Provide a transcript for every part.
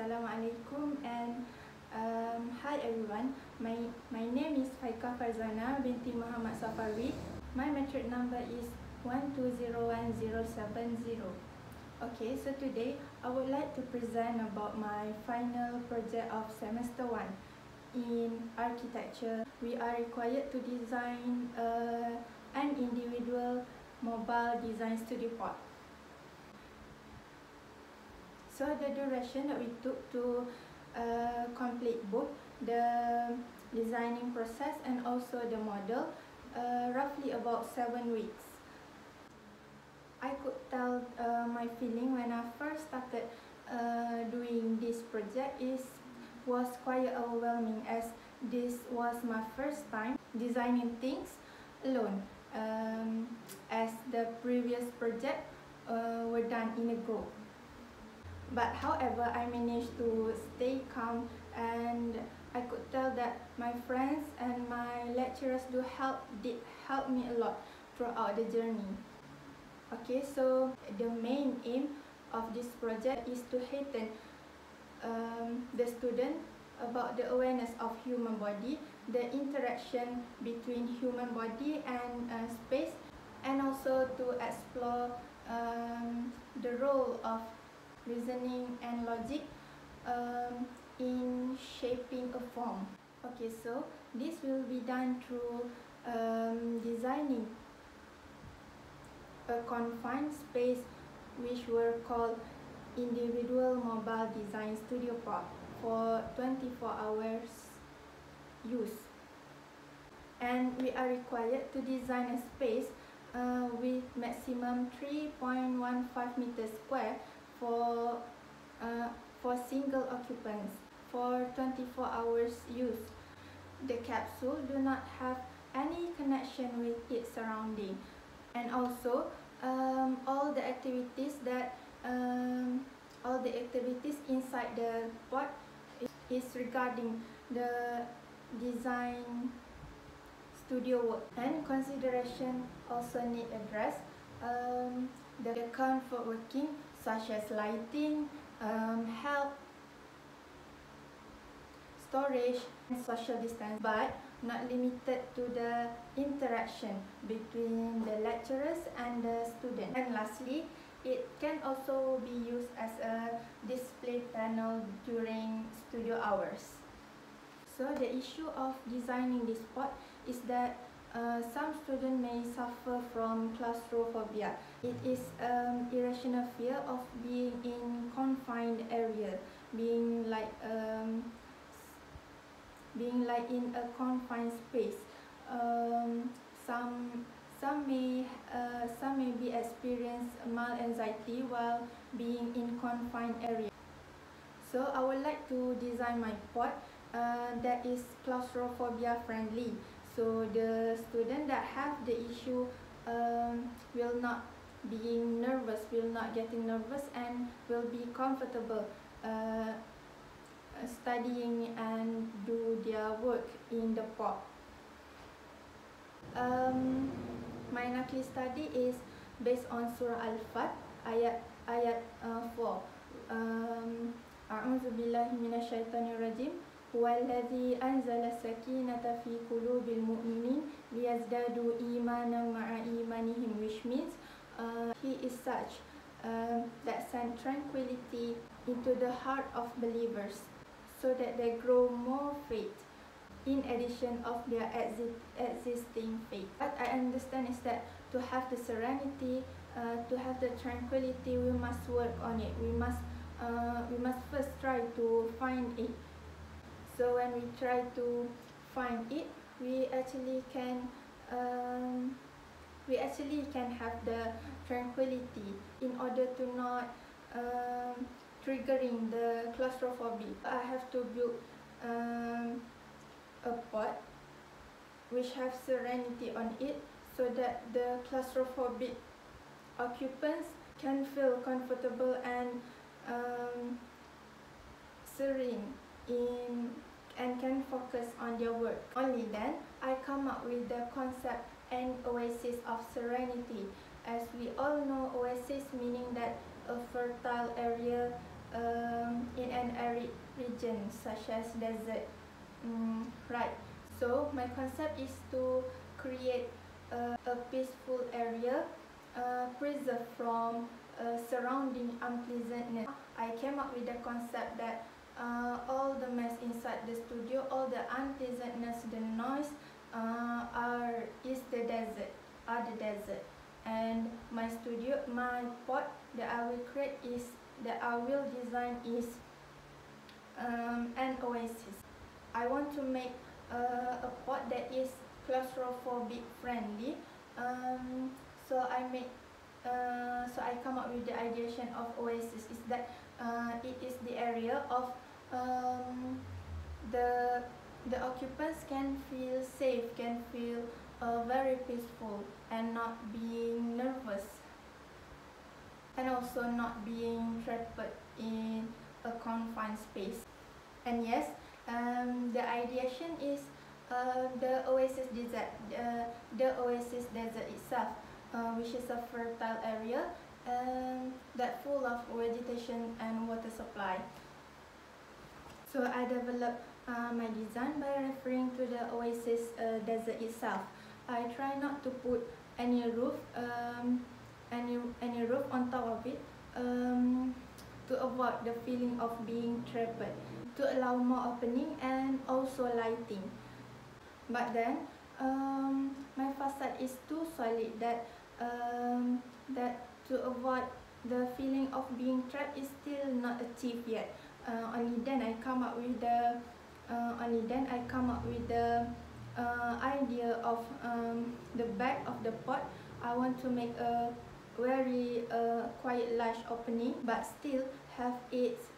Assalamualaikum and hi everyone. My name is Faiqah binti Muhammad Safarwi. My metric number is 1201070. Okay, so today I would like to present about my final project of semester 1 in architecture. We are required to design an individual mobile design studio pod. So the duration that we took to complete both the designing process and also the model, roughly about 7 weeks. I could tell my feeling when I first started doing this project was quite overwhelming, as this was my first time designing things alone, as the previous project were done in a group. But however, I managed to stay calm, and I could tell that my friends and my lecturers did help me a lot throughout the journey. Okay, so the main aim of this project is to heighten the student about the awareness of human body, the interaction between human body and space, and also to explore the role of reasoning and logic in shaping a form. Okay, so this will be done through designing a confined space which were called individual mobile design studio pod for 24 hours use. And we are required to design a space with maximum 3.15 meters square for single occupants for 24 hours use. The capsule do not have any connection with its surrounding, and also all the activities inside the pod is regarding the design studio work. And consideration also need address the comfort working, such as lighting, health, storage, and social distance, but not limited to the interaction between the lecturers and the student. And lastly, it can also be used as a display panel during studio hours. So the issue of designing this pod is that some students may suffer from claustrophobia. It is irrational fear of being in confined area, being like in a confined space. Some may be experience mild anxiety while being in confined area. So I would like to design my pod that is claustrophobia friendly. So the student that have the issue will not being nervous, will not getting nervous, and will be comfortable studying and do their work in the pod. My nakli study is based on Surah Al-Fat ayat 4. A'udzu billahi minasyaitonir rajim. Huwallazi anzala sakinata fi qulubil mu'minin liyazdadu imanan ma'a imanihim, which means he is such that sent tranquility into the heart of believers so that they grow more faith in addition of their existing faith. What I understand is that to have the serenity, to have the tranquility, we must work on it. We must first try to find it. So when we try to find it, we actually can have the tranquility in order to not triggering the claustrophobia. I have to build a pod which have serenity on it, so that the claustrophobic occupants can feel comfortable and serene and can focus on their work. Only then I come up with the concept and oasis of serenity. As we all know, oasis meaning that a fertile area in an arid region such as desert. Right. So my concept is to create a peaceful area, preserved from surrounding unpleasantness. I came up with the concept that all the mess inside the studio, all the unpleasantness, the noise, is the desert. And my pot that I will create that I will design is an oasis. I want to make a pot that is claustrophobic friendly. So I come up with the ideation of oasis is that it is the area of the occupants can feel safe, can feel very peaceful and not being nervous, and also not being trapped in a confined space. And yes, the ideation is the oasis desert itself, which is a fertile area that full of vegetation and water supply. So I developed my design by referring to the oasis desert itself. I try not to put any roof on top of it, to avoid the feeling of being trapped, to allow more opening and also lighting. But then my facade is too solid that to avoid the feeling of being trapped is still not achieved yet. Only then I come up with the idea of the back of the pot. I want to make a very quite large opening, but still have its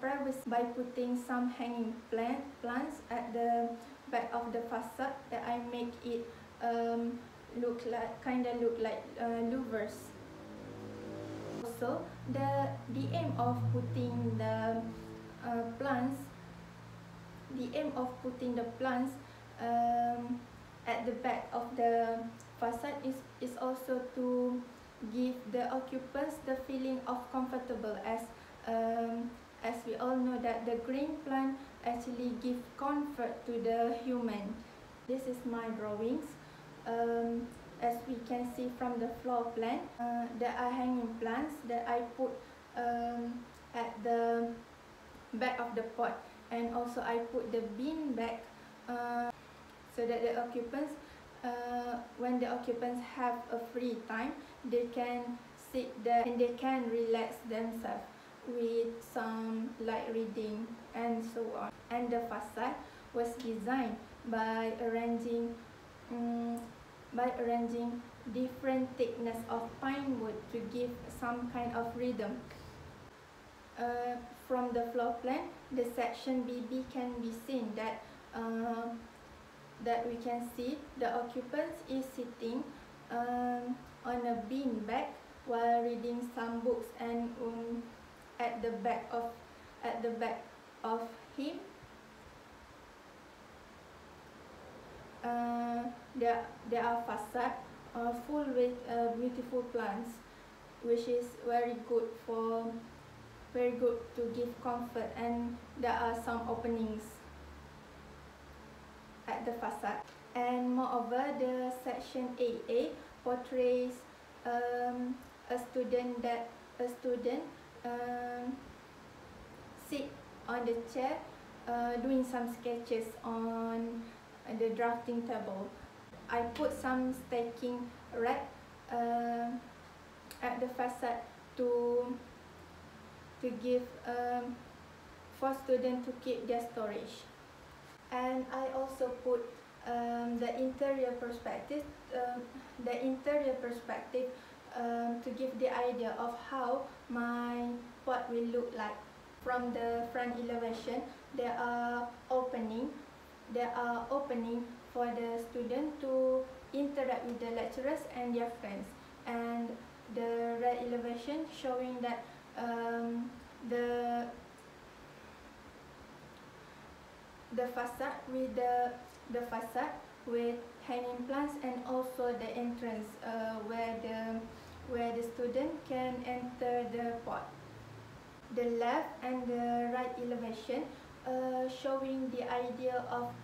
privacy by putting some hanging plants at the back of the facade that I make it look like louvers. Also, the aim of putting the plants at the back of the facade is also to give the occupants the feeling of comfortable, as we all know that the green plant actually give comfort to the human. This is my drawings. As we can see from the floor plan, there are hanging plants that I put at the back of the pot, and also I put the bean bag so that the occupants, when the occupants have a free time, they can sit there and they can relax themselves with some light reading and so on. And the facade was designed by arranging different thickness of pine wood to give some kind of rhythm. From the floor plan, the section BB can be seen that we can see the occupants is sitting on a bean bag while reading some books, and at the back of him there are facade full with beautiful plants, which is very good to give comfort, and there are some openings at the facade. And moreover, the section AA portrays a student sit on the chair doing some sketches on the drafting table. I put some stacking rack at the facade to give for students to keep their storage. And I also put the interior perspective to give the idea of how my pot will look like. From the front elevation, there are opening for the student to interact with the lecturers and their friends, and the rear elevation showing that the facade with hanging plants, and also the entrance where the student can enter the pot. the left and the right elevation, showing the idea of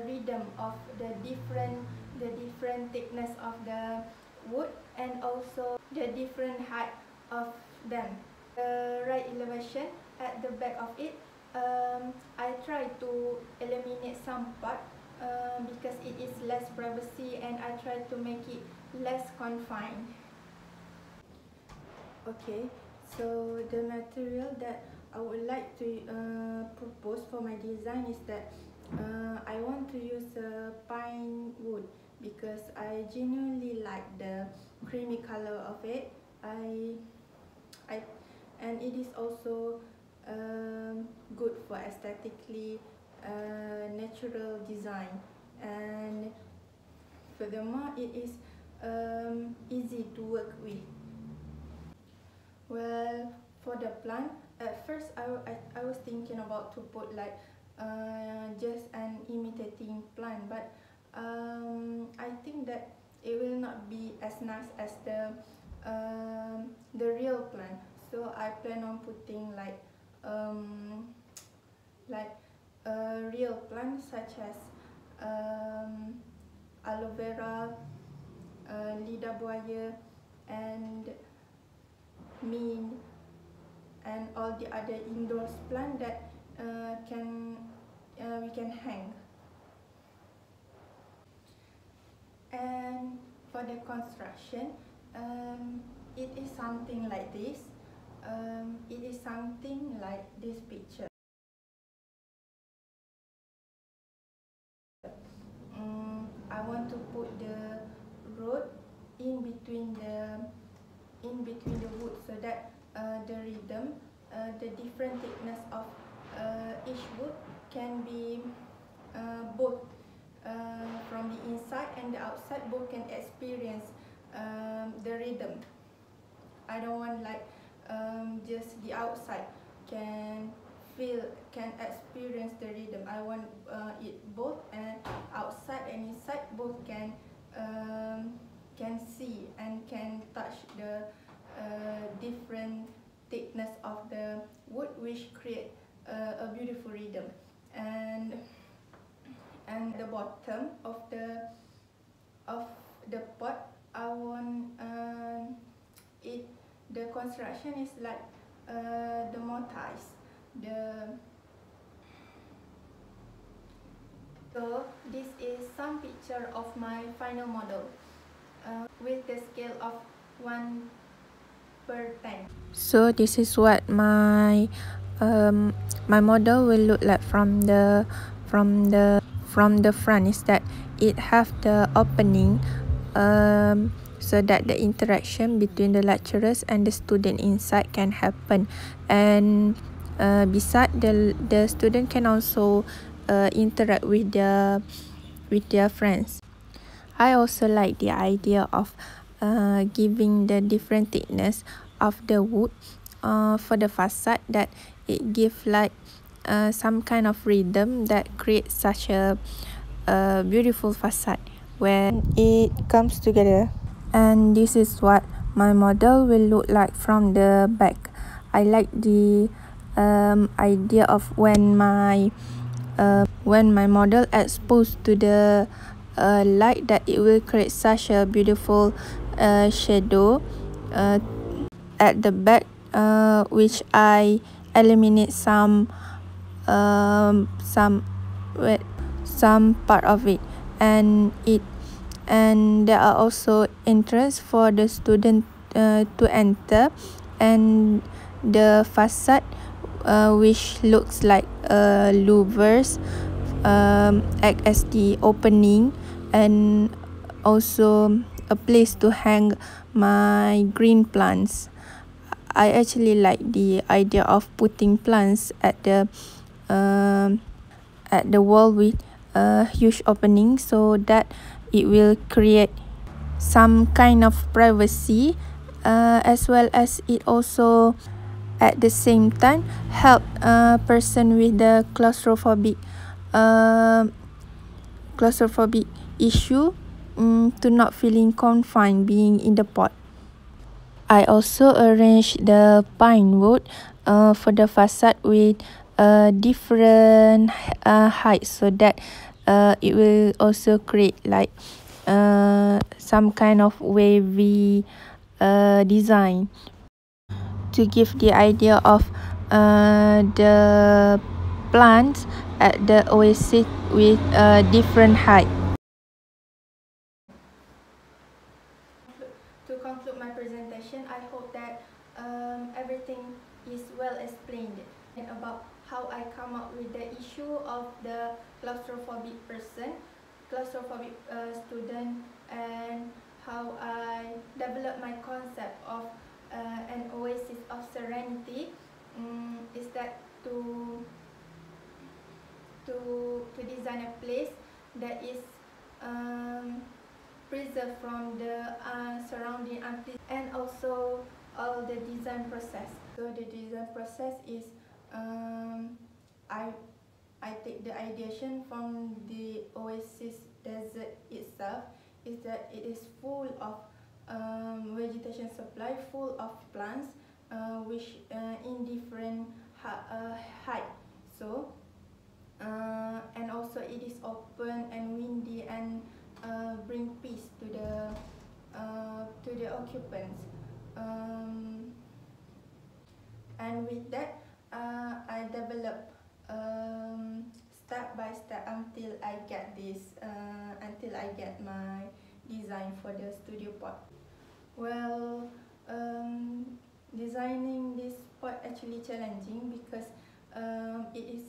rhythm of the different thickness of the wood and also the different height of them. The right elevation at the back of it, I try to eliminate some part because it is less privacy, and I try to make it less confined. Okay, so the material that I would like to propose for my design is that I want to use pine wood because I genuinely like the creamy color of it. And it is also good for aesthetically natural design, and furthermore it is easy to work with. Well, for the plant, at first I was thinking about to put like just an imitating plant, but I think that it will not be as nice as the real plant. So I plan on putting like a real plant such as aloe vera, lidah buaya, and mint, and all the other indoors plant that we can hang. And for the construction, it is something like this. It is something like this picture. I want to put the road in between the wood so that the rhythm, the different thickness of each wood can be both from the inside and the outside, both can experience the rhythm. I don't want like just the outside can experience the rhythm. I want it both, and outside and inside both can see and can touch the different thickness of the wood, which create a beautiful rhythm. And the bottom of the pot, I want the construction is like the mortise. So this is some picture of my final model with the scale of 1/10. So this is what my model will look like from the front. Is that it have the opening so that the interaction between the lecturers and the student inside can happen, and beside the student can also interact with their friends. I also like the idea of giving the different thickness of the wood for the facade, that it give like some kind of rhythm that creates such a beautiful facade when it comes together. And this is what my model will look like from the back. I like the idea of when my model exposed to the light, that it will create such a beautiful shadow at the back, which I eliminate some part of it, and there are also entrance for the student to enter, and the facade which looks like louvers act as the opening, and also a place to hang my green plants. I actually like the idea of putting plants at the wall with a huge opening, so that it will create some kind of privacy, as well as it also at the same time help a person with the claustrophobic issue to not feeling confined being in the pot. I also arranged the pine wood for the facade with different heights so that it will also create like some kind of wavy design to give the idea of the plants at the oasis with different height. To conclude my presentation, I hope that everything is well explained and about how I come up with the issue of the claustrophobic student, and how I develop my concept of an oasis of serenity. Is that to design a place that is preserved from the surrounding and also all the design process. So the design process is I take the ideation from the oasis desert itself, is that it is full of vegetation supply, full of plants which in different height. So and also it is open and windy and bring peace to the occupants. And with that, I develop step by step until I get my design for the studio pot. Well, designing this pot actually challenging because it is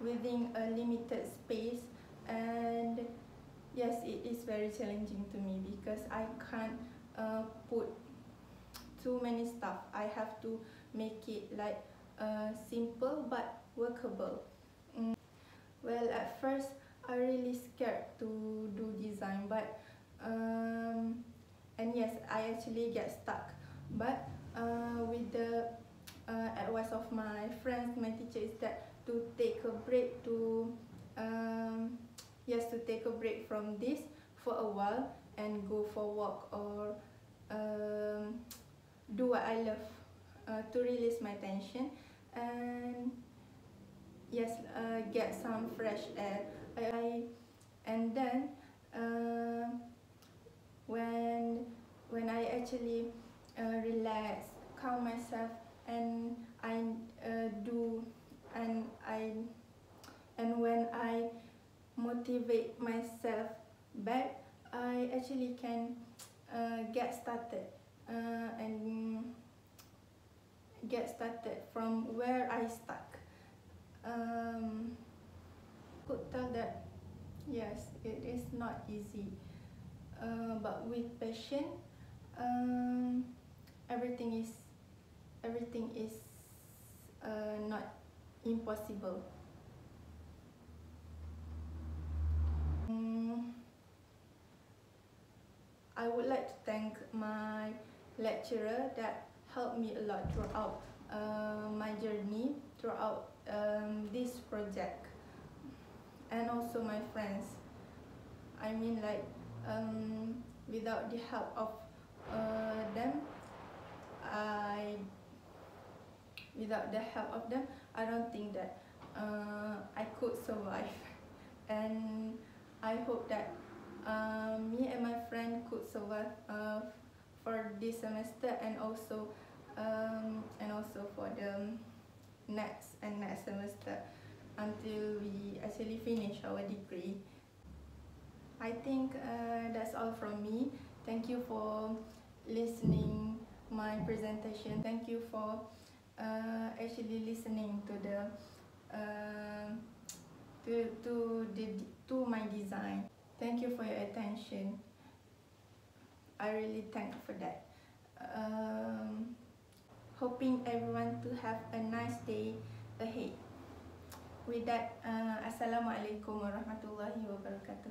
within a limited space, and yes, it is very challenging to me because I can't put too many stuff. I have to make it like simple but workable. Well, at first I really scared to do design, but and yes, I actually get stuck. But with the advice of my friends, my teacher, is that to take a break, to take a break from this for a while and go for a walk, or do what I love to release my tension, and yes, get some fresh air. And then when I actually relax, calm myself, and I do and I and when I motivate myself back, I actually can get started and get started from where I stuck. Could tell that yes, it is not easy, but with passion, everything is not impossible. I would like to thank my lecturer that helped me a lot throughout my journey, throughout this project, and also my friends. I mean, like without the help of them, I I don't think that I could survive. And I hope that me and my friend could survive for this semester, and also for the next semester until we actually finish our degree. I think that's all from me. Thank you for listening my presentation. Thank you for actually listening to the to my design. Thank you for your attention. I really thank for that. Hoping everyone to have a nice day ahead. With that, Assalamualaikum warahmatullahi wabarakatuh.